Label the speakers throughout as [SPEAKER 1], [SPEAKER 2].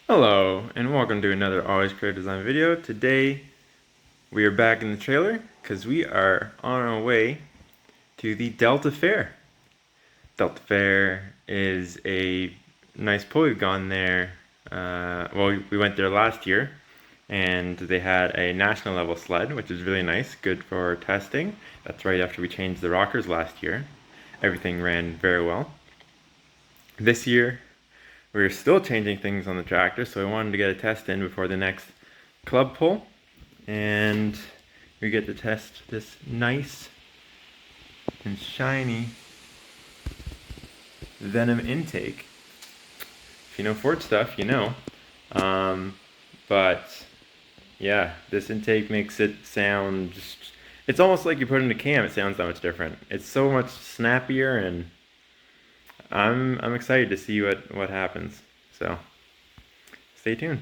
[SPEAKER 1] Hello, and welcome to another Always Creative Design video. Today, we are back in the trailer because we are on our way to the Delta Fair. Delta Fair is a nice pull. We've gone there, well, we went there last year, and they had a national level sled, which is really nice, good for testing. That's right after we changed the rockers last year. Everything ran very well. This year, we're still changing things on the tractor, so I wanted to get a test in before the next club pull. And we get to test this nice and shiny Venom intake. If you know Ford stuff, you know. But yeah, this intake makes it sound just, it's almost like you put it in a cam, it sounds that much different. It's so much snappier, and I'm excited to see what happens. So stay tuned.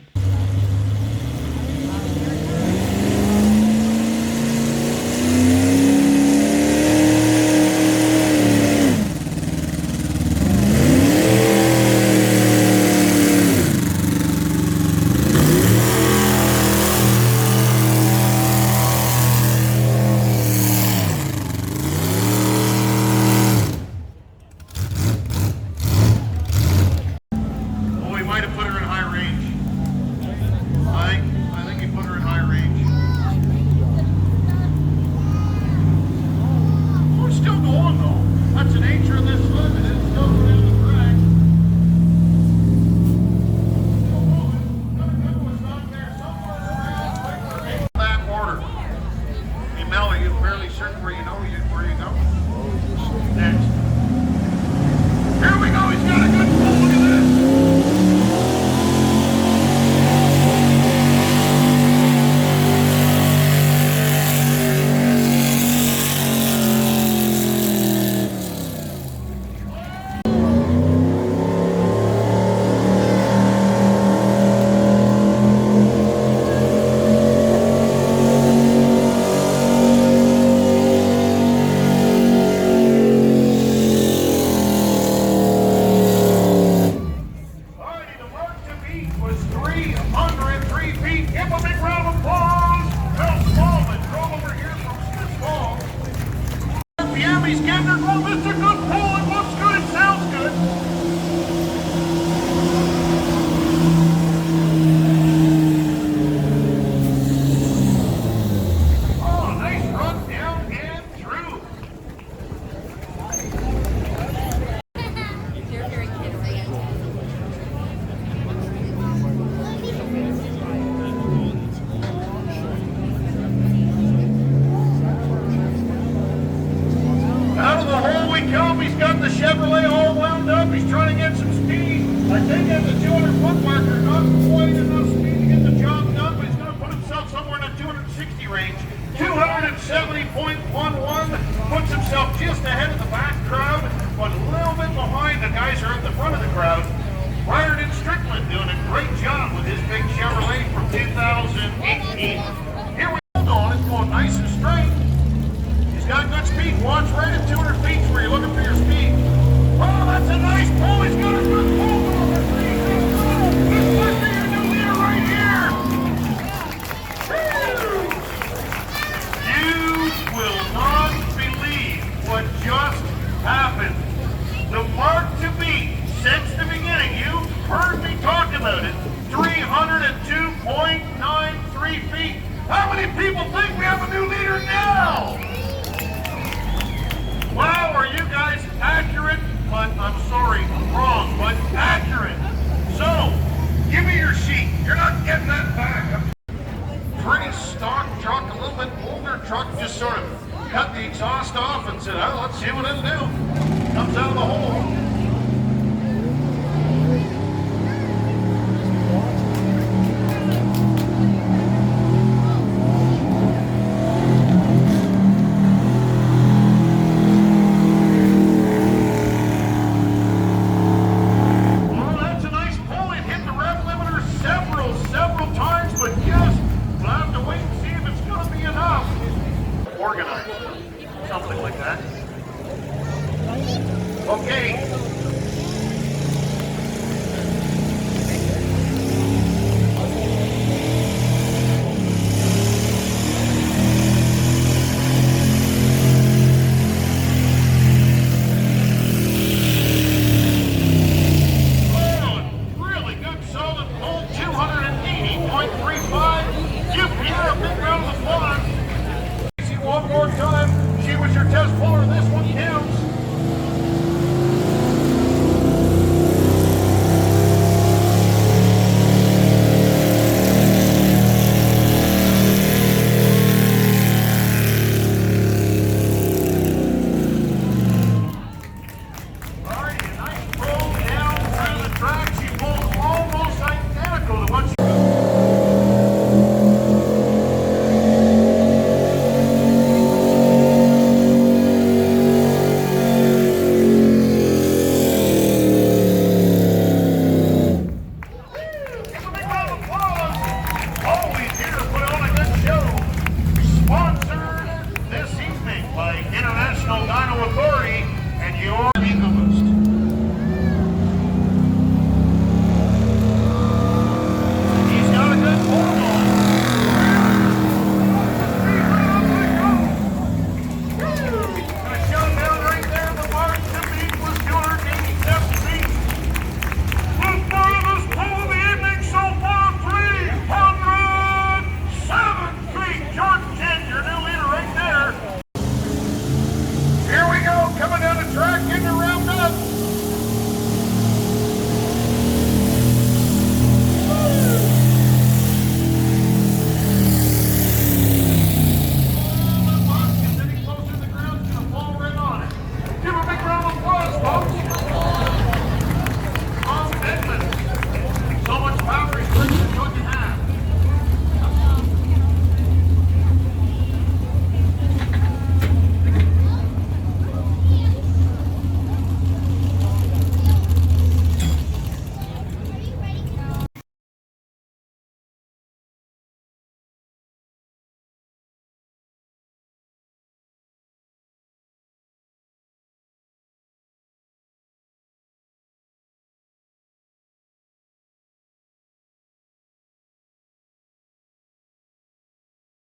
[SPEAKER 2] He's got the Chevrolet all wound up. He's trying to get some speed. I think at the 200-foot marker, not quite enough speed to get the job done, but he's going to put himself somewhere in the 260 range. 270.11, puts himself just ahead of the back crowd, but a little bit behind the guys who are at the front of the crowd. Ryerton Strickland doing a great job with his big Chevrolet from 2018. Here we go, it's going nice and straight. He's got good speed. Watch right at 200 feet where you're looking for your speed. Oh, that's a nice pull. He's got a good pull. This must be your new leader right here. You will not believe what just happened. The mark to beat since the beginning. You've heard me talk about it. 302.93 feet. How many people think we have a new leader now? Wow, are you guys accurate? But I'm sorry, wrong, but accurate. So, give me your sheet. You're not getting that back. Pretty stock truck, a little bit older truck, just sort of cut the exhaust off and said, oh, let's see what it'll do. Comes out of the hole. Something like that. Okay. one more time. She was your test puller. This one, Kim.